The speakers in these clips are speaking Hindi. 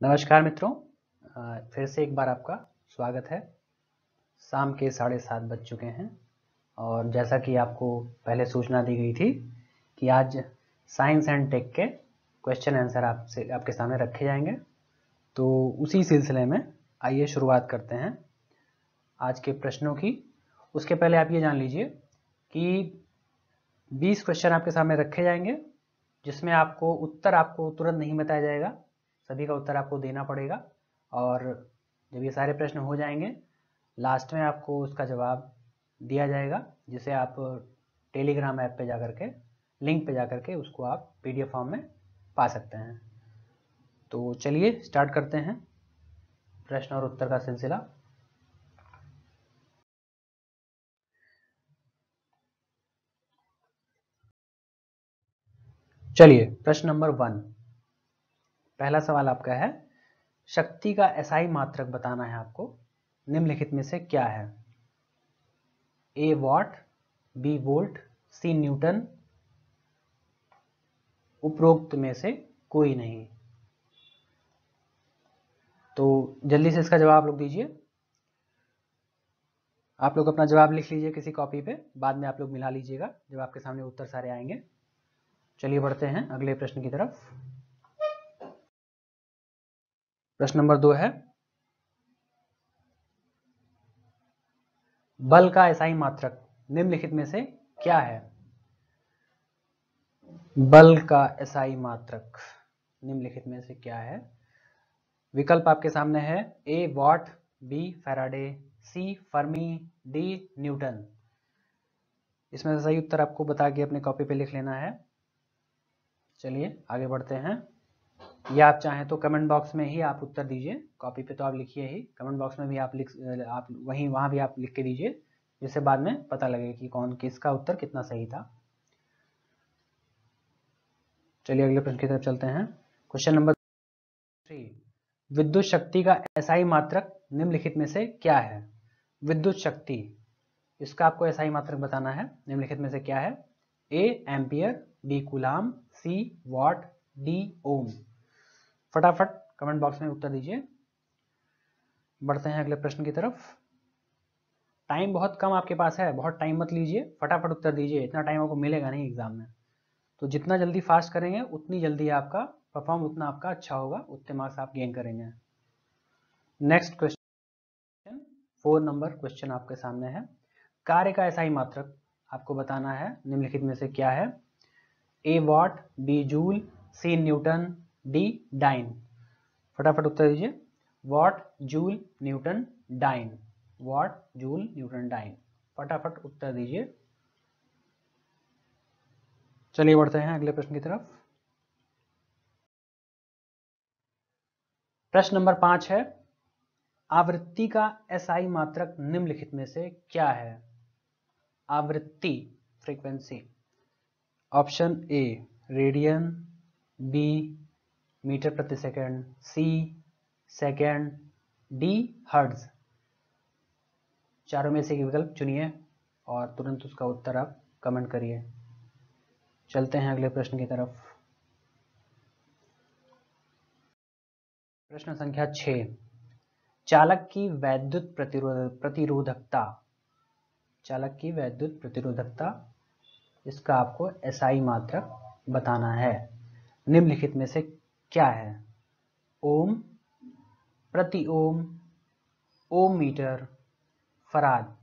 नमस्कार मित्रों, फिर से एक बार आपका स्वागत है। शाम के 7:30 बज चुके हैं और जैसा कि आपको पहले सूचना दी गई थी कि आज साइंस एंड टेक के क्वेश्चन आंसर आपके सामने रखे जाएंगे, तो उसी सिलसिले में आइए शुरुआत करते हैं आज के प्रश्नों की। उसके पहले आप ये जान लीजिए कि 20 क्वेश्चन आपके सामने रखे जाएंगे, जिसमें आपको तुरंत नहीं बताया जाएगा, सभी का उत्तर आपको देना पड़ेगा। और जब ये सारे प्रश्न हो जाएंगे, लास्ट में आपको उसका जवाब दिया जाएगा, जिसे आप टेलीग्राम ऐप पे जाकर के, लिंक पे जाकर के उसको आप PDF फॉर्म में पा सकते हैं। तो चलिए स्टार्ट करते हैं प्रश्न और उत्तर का सिलसिला। चलिए प्रश्न नंबर 1, पहला सवाल आपका है, शक्ति का एसआई मात्रक बताना है आपको। निम्नलिखित में से क्या है? A watt, B volt, C newton, उपरोक्त में से कोई नहीं। तो जल्दी से इसका जवाब लोग दीजिए। आप लोग अपना जवाब लिख लीजिए किसी कॉपी पे, बाद में आप लोग मिला लीजिएगा जब आपके सामने उत्तर सारे आएंगे। चलिए बढ़ते हैं अगले प्रश्न की तरफ। प्रश्न नंबर 2 है, बल का एसआई मात्रक निम्नलिखित में से क्या है? बल का एसआई मात्रक निम्नलिखित में से क्या है? विकल्प आपके सामने है, A watt, B faraday, C fermi, D newton. इसमें से सही उत्तर आपको बता के अपने कॉपी पे लिख लेना है। चलिए आगे बढ़ते हैं। या आप चाहें तो कमेंट बॉक्स में ही आप उत्तर दीजिए, कॉपी पे तो आप लिखिए ही, कमेंट बॉक्स में भी आप वहाँ भी आप लिख के दीजिए, जिससे बाद में पता लगे कि किसका उत्तर कितना सही था। चलिए अगले प्रश्न की तरफ चलते हैं। क्वेश्चन नंबर 3, विद्युत शक्ति का एसआई मात्रक निम्नलिखित में से क्या है? विद्युत शक्ति, इसका आपको एसआई मात्रक बताना है। निम्नलिखित में से क्या है? A ampere, B coulomb, C watt, D ohm. फटाफट कमेंट बॉक्स में उत्तर दीजिए। बढ़ते हैं अगले प्रश्न की तरफ। टाइम बहुत कम आपके पास है, बहुत टाइम मत लीजिए, फटाफट उत्तर दीजिए, इतना टाइम आपको मिलेगा नहीं एग्जाम में। तो जितना जल्दी फास्ट करेंगे उतनी जल्दी आपका परफॉर्म उतना आपका अच्छा होगा, उतने मार्क्स आप गेन करेंगे। नेक्स्ट क्वेश्चन 4 नंबर क्वेश्चन आपके सामने है, कार्य का एसआई मात्रक आपको बताना है। निम्नलिखित में से क्या है? A watt, B joule, C newton, D dyne. फटाफट उत्तर दीजिए। Watt, joule, newton, dyne. Watt, joule, newton, dyne. फटाफट उत्तर दीजिए। चलिए बढ़ते हैं अगले प्रश्न की तरफ। प्रश्न नंबर 5 है, आवृत्ति का एसआई मात्रक निम्नलिखित में से क्या है? आवृत्ति, frequency. Option A radian, B meter प्रति second, C second, D hertz. चारों में से एक विकल्प चुनिए और तुरंत उसका उत्तर आप कमेंट करिए। चलते हैं अगले प्रश्न की तरफ। प्रश्न संख्या 6, चालक की वैद्युत प्रतिरोधकता। चालक की वैद्युत प्रतिरोधकता, इसका आपको एसआई मात्रक बताना है। निम्नलिखित में से क्या है? ओम, प्रति ओम, ओम मीटर, फराद।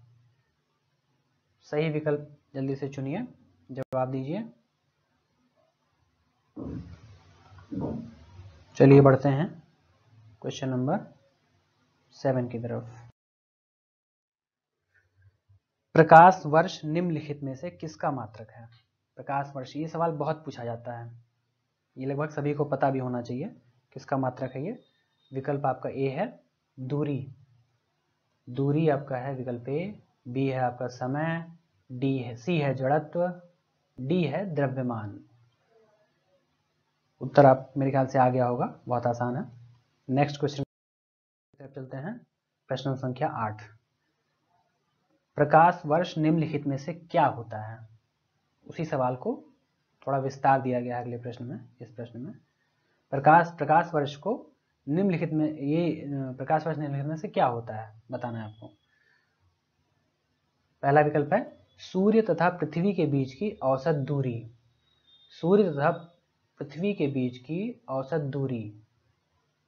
सही विकल्प जल्दी से चुनिए, जवाब दीजिए। चलिए बढ़ते हैं क्वेश्चन नंबर 7 की तरफ। प्रकाश वर्ष निम्नलिखित में से किसका मात्रक है? प्रकाश वर्ष, ये सवाल बहुत पूछा जाता है, ये लगभग सभी को पता भी होना चाहिए किसका मात्रक है ये। विकल्प आपका ए है दूरी, दूरी आपका है विकल्प ए, बी है आपका समय, डी है, सी है जड़त्व, डी है द्रव्यमान। उत्तर आप मेरे ख्याल से आ गया होगा, बहुत आसान है। नेक्स्ट क्वेश्चन चलते हैं। प्रश्न संख्या 8, प्रकाश वर्ष निम्नलिखित में से क्या होता है? उसी सवाल को थोड़ा विस्तार दिया गया है अगले प्रश्न में। इस प्रश्न में प्रकाश वर्ष को निम्नलिखित में ये प्रकाश वर्ष निम्नलिखित में से क्या होता है, बताना है आपको। पहला विकल्प है सूर्य तथा पृथ्वी के बीच की औसत दूरी। सूर्य तथा पृथ्वी के बीच की औसत दूरी।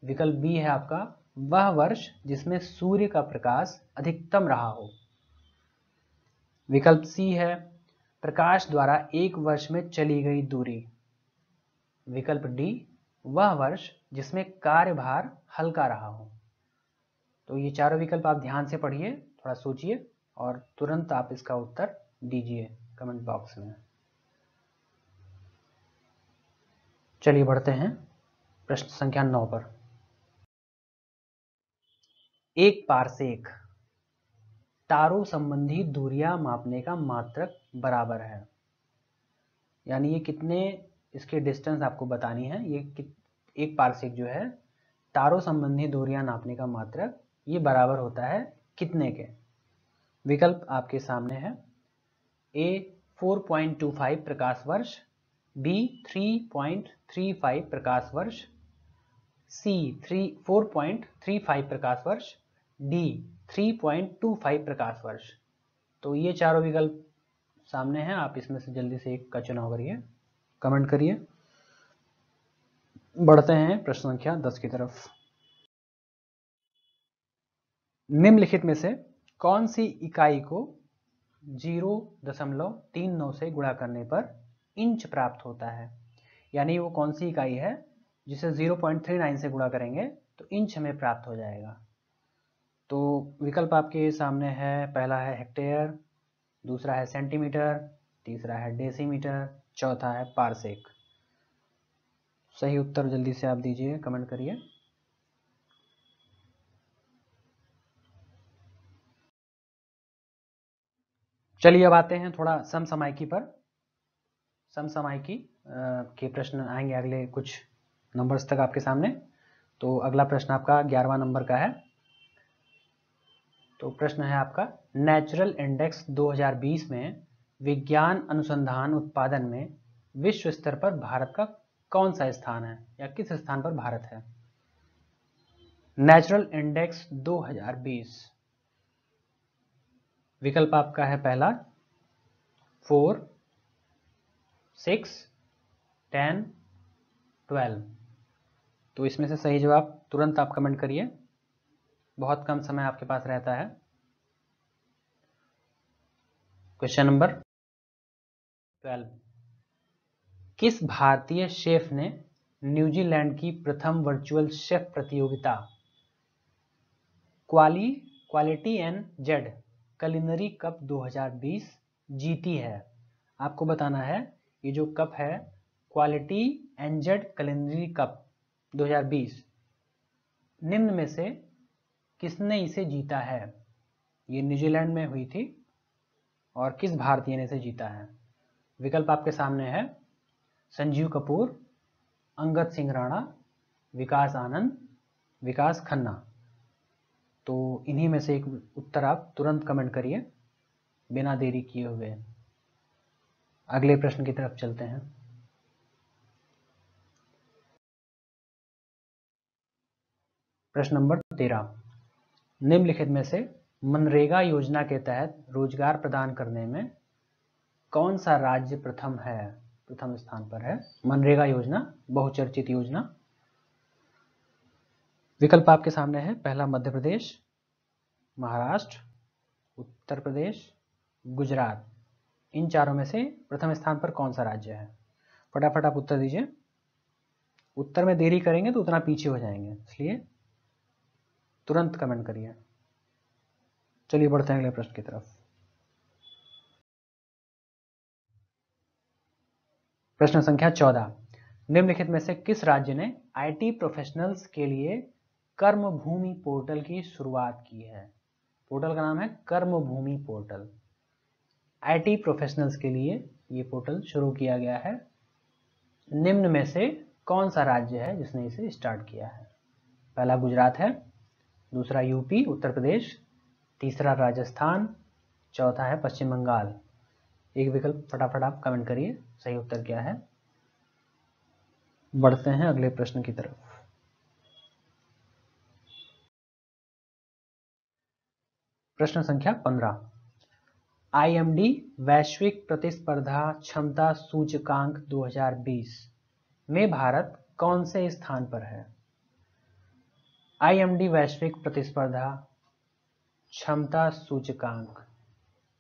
विकल्प बी है आपका वह वर्ष जिसमें सूर्य का प्रकाश अधिकतम रहा हो। विकल्प सी है प्रकाश द्वारा एक वर्ष में चली गई दूरी। विकल्प डी वह वर्ष जिसमें कार्यभार हल्का रहा हो। तो ये चारों विकल्प आप ध्यान से पढ़िए, थोड़ा सोचिए और तुरंत आप इसका उत्तर दीजिए कमेंट बॉक्स में। चलिए बढ़ते हैं प्रश्न संख्या 9 पर। एक पारसेक तारों संबंधी दूरियां मापने का मात्रक बराबर है। यानी ये कितने इसके डिस्टेंस आपको बतानी है। ये एक पारसेक जो है तारों संबंधी दूरियां नापने का मात्रक, ये बराबर होता है कितने के। विकल्प आपके सामने है। ए 4.25 प्रकाश वर्ष, बी 3.35 प्रकाश वर्ष, सी 4.35 प्रकाश वर्ष, डी 3.25 प्रकाश वर्ष। तो ये चारों विकल्प सामने हैं, आप इसमें से जल्दी से एक का चुनाव करिए, कमेंट करिए। बढ़ते हैं प्रश्न संख्या 10 की तरफ। निम्नलिखित में से कौन सी इकाई को 0.39 से गुणा करने पर इंच प्राप्त होता है। यानी वो कौन सी इकाई है जिसे 0.39 से गुणा करेंगे तो इंच हमें प्राप्त हो जाएगा। तो विकल्प आपके सामने है। पहला है हेक्टेयर, दूसरा है सेंटीमीटर, तीसरा है डेसीमीटर, चौथा है पारसेक। सही उत्तर जल्दी से आप दीजिए, कमेंट करिए। चलिए अब आते हैं थोड़ा समसामयिकी पर। समसामयिकी के प्रश्न आएंगे अगले कुछ नंबर्स तक आपके सामने। तो अगला प्रश्न आपका 11वां नंबर का है। तो प्रश्न है आपका नेचुरल इंडेक्स 2020 में विज्ञान अनुसंधान उत्पादन में विश्व स्तर पर भारत का कौन सा स्थान है या किस स्थान पर भारत है। नेचुरल इंडेक्स 2020 विकल्प आपका है पहला 4, 6, 10, 12। तो इसमें से सही जवाब तुरंत आप कमेंट करिए, बहुत कम समय आपके पास रहता है। क्वेश्चन नंबर 12, किस भारतीय शेफ ने न्यूजीलैंड की प्रथम वर्चुअल शेफ प्रतियोगिता quality and Z culinary cup 2020 जीती है। आपको बताना है ये जो कप है quality and Z culinary cup 2020, निम्न में से किसने इसे जीता है। ये न्यूजीलैंड में हुई थी और किस भारतीय ने इसे जीता है। विकल्प आपके सामने है संजीव कपूर, अंगद सिंह राणा, विकास आनंद, विकास खन्ना। तो इन्हीं में से एक उत्तर आप तुरंत कमेंट करिए बिना देरी किए हुए। अगले प्रश्न की तरफ चलते हैं। प्रश्न नंबर 13, निम्नलिखित में से मनरेगा योजना के तहत रोजगार प्रदान करने में कौन सा राज्य प्रथम स्थान पर है। मनरेगा योजना बहुचर्चित योजना। विकल्प आपके सामने है। पहला मध्य प्रदेश, महाराष्ट्र, उत्तर प्रदेश, गुजरात। इन चारों में से प्रथम स्थान पर कौन सा राज्य है। फटाफट आप उत्तर दीजिए। उत्तर में देरी करेंगे तो उतना पीछे हो जाएंगे, इसलिए तुरंत कमेंट करिए। चलिए बढ़ते हैं अगले प्रश्न की तरफ। प्रश्न संख्या 14, निम्नलिखित में से किस राज्य ने आईटी प्रोफेशनल्स के लिए कर्मभूमि पोर्टल की शुरुआत की है। पोर्टल का नाम है कर्मभूमि पोर्टल। आईटी प्रोफेशनल्स के लिए ये पोर्टल शुरू किया गया है। निम्न में से कौन सा राज्य है जिसने इसे स्टार्ट किया है। पहला गुजरात है, दूसरा यूपी उत्तर प्रदेश, तीसरा राजस्थान, चौथा है पश्चिम बंगाल। एक विकल्प फटाफट आप कमेंट करिए सही उत्तर क्या है। बढ़ते हैं अगले प्रश्न की तरफ। प्रश्न संख्या 15, IMD वैश्विक प्रतिस्पर्धा क्षमता सूचकांक 2020 में भारत कौन से स्थान पर है? IMD वैश्विक प्रतिस्पर्धा क्षमता सूचकांक,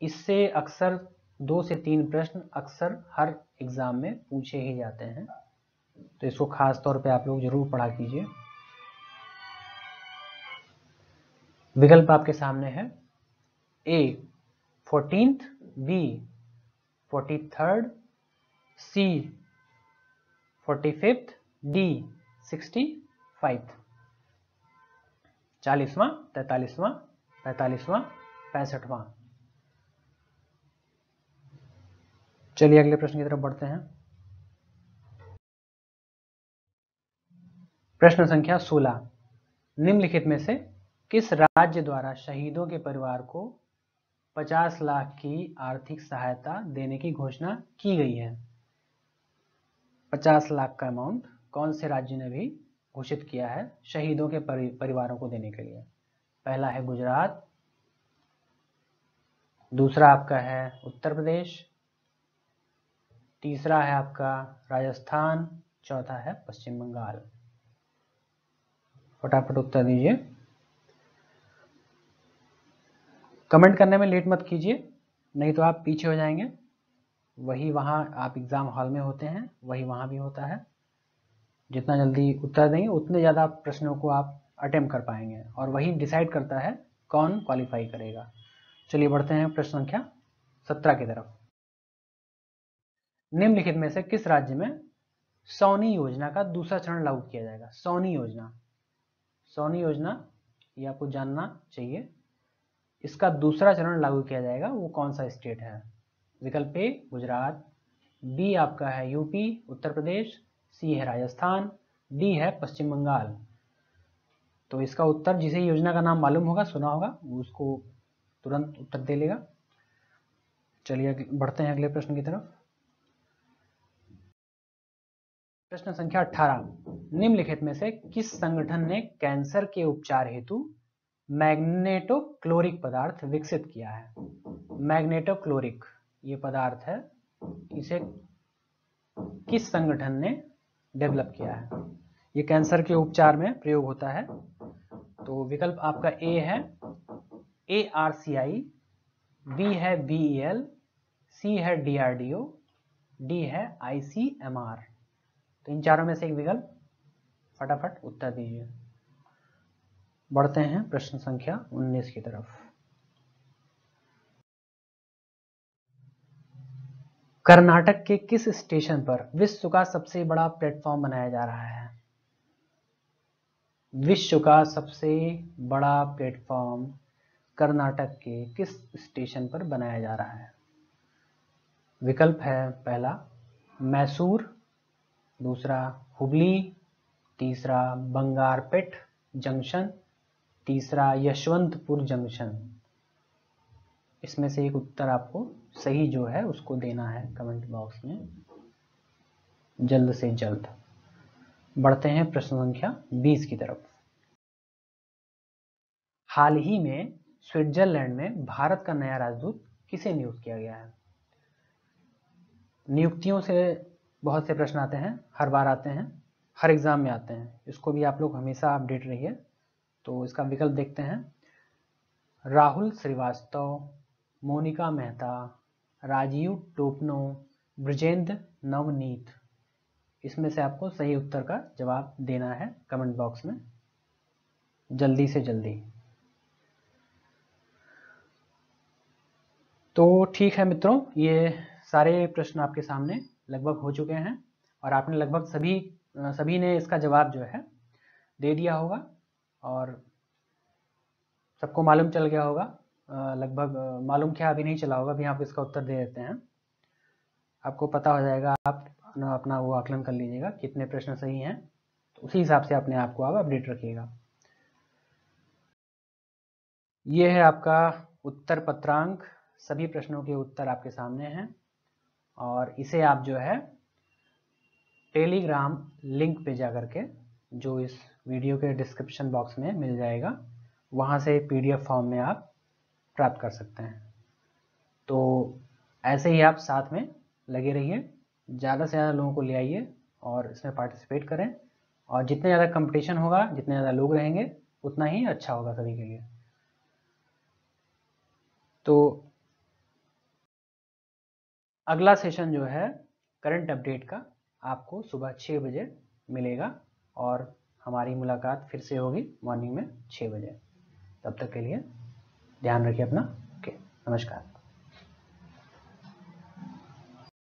इससे अक्सर 2 से 3 प्रश्न अक्सर हर एग्जाम में पूछे ही जाते हैं, तो इसको खास तौर पे आप लोग जरूर पढ़ा कीजिए। विकल्प आपके सामने है, A 14th, B 43rd, C 45th, D 65th। 40वां, 43वां, 45वां, 65वां। चलिए अगले प्रश्न की तरफ बढ़ते हैं। प्रश्न संख्या 16, निम्नलिखित में से किस राज्य द्वारा शहीदों के परिवार को 50 लाख की आर्थिक सहायता देने की घोषणा की गई है? 50 लाख का अमाउंट कौन से राज्य ने भी घोषित किया है शहीदों के परिवारों को देने के लिए? पहला है गुजरात, दूसरा आपका है उत्तर प्रदेश, तीसरा है आपका राजस्थान, चौथा है पश्चिम बंगाल। फटाफट उत्तर दीजिए। कमेंट करने में लेट मत कीजिए, नहीं तो आप पीछे हो जाएंगे। वही वहाँ आप एग्जाम हॉल में होते हैं, वही वहाँ भी होता है। जितना जल्दी उत्तर देंगे उतने ज़्यादा प्रश्नों को आप अटेम्प्ट कर पाएंगे, और वही डिसाइड करता है कौन क्वालिफाई करेगा। चलिए बढ़ते हैं प्रश्न संख्या 17 की तरफ। निम्नलिखित में से किस राज्य में सौनी योजना का दूसरा चरण लागू किया जाएगा? सौनी योजना, सौनी योजना ये आपको जानना चाहिए। इसका दूसरा चरण लागू किया जाएगा, वो कौन सा स्टेट है? विकल्प ए गुजरात, बी आपका है यूपी उत्तर प्रदेश, सी है राजस्थान, डी है पश्चिम बंगाल। तो इसका उत्तर, जिसे योजना का नाम मालूम होगा, सुना होगा, उसको तुरंत उत्तर दे लेगा। चलिए बढ़ते हैं अगले प्रश्न की तरफ। प्रश्न संख्या 18, निम्नलिखित में से किस संगठन ने कैंसर के उपचार हेतु मैग्नेटोक्लोरिक पदार्थ विकसित किया है? मैग्नेटोक्लोरिक ये पदार्थ है, इसे किस संगठन ने डेवलप किया है? ये कैंसर के उपचार में प्रयोग होता है। तो विकल्प आपका ए है ARCI, बी है BEL, सी है DRDO, डी है ICMR। तो इन चारों में से एक विकल्प, फटाफट उत्तर दीजिए। बढ़ते हैं प्रश्न संख्या 19 की तरफ। कर्नाटक के किस स्टेशन पर विश्व का सबसे बड़ा प्लेटफॉर्म बनाया जा रहा है? विश्व का सबसे बड़ा प्लेटफॉर्म कर्नाटक के किस स्टेशन पर बनाया जा रहा है? विकल्प है, पहला मैसूर, दूसरा हुबली, तीसरा बंगारपेट जंक्शन, तीसरा यशवंतपुर जंक्शन। इसमें से एक उत्तर आपको सही जो है उसको देना है कमेंट बॉक्स में जल्द से जल्द। बढ़ते हैं प्रश्न संख्या 20 की तरफ। हाल ही में स्विट्जरलैंड में भारत का नया राजदूत किसे नियुक्त किया गया है? नियुक्तियों से बहुत से प्रश्न आते हैं, हर बार आते हैं, हर एग्जाम में आते हैं, इसको भी आप लोग हमेशा अपडेट रहिए। तो इसका विकल्प देखते हैं, राहुल श्रीवास्तव, मोनिका मेहता, राजीव टोपनो, ब्रजेंद्र नवनीत। इसमें से आपको सही उत्तर का जवाब देना है कमेंट बॉक्स में जल्दी से जल्दी। तो ठीक है मित्रों, ये सारे प्रश्न आपके सामने लगभग हो चुके हैं, और आपने लगभग सभी ने इसका जवाब जो है दे दिया होगा, और सबको मालूम चल गया होगा। लगभग मालूम क्या अभी नहीं चला होगा, अभी आप इसका उत्तर दे देते हैं, आपको पता हो जाएगा। आप अपना वो आकलन कर लीजिएगा कितने प्रश्न सही हैं, तो उसी हिसाब से अपने आप को आप अपडेट रखिएगा। ये है आपका उत्तर पत्रांक, सभी प्रश्नों के उत्तर आपके सामने हैं, और इसे आप जो है टेलीग्राम लिंक पे जाकर के, जो इस वीडियो के डिस्क्रिप्शन बॉक्स में मिल जाएगा, वहाँ से PDF फॉर्म में आप प्राप्त कर सकते हैं। तो ऐसे ही आप साथ में लगे रहिए, ज़्यादा से ज़्यादा लोगों को ले आइए और इसमें पार्टिसिपेट करें, और जितने ज़्यादा कंपटीशन होगा, जितने ज़्यादा लोग रहेंगे, उतना ही अच्छा होगा सभी के लिए। तो अगला सेशन जो है करंट अपडेट का, आपको सुबह 6 बजे मिलेगा, और हमारी मुलाकात फिर से होगी मॉर्निंग में 6 बजे। तब तक के लिए ध्यान रखिए अपना। ओके, नमस्कार।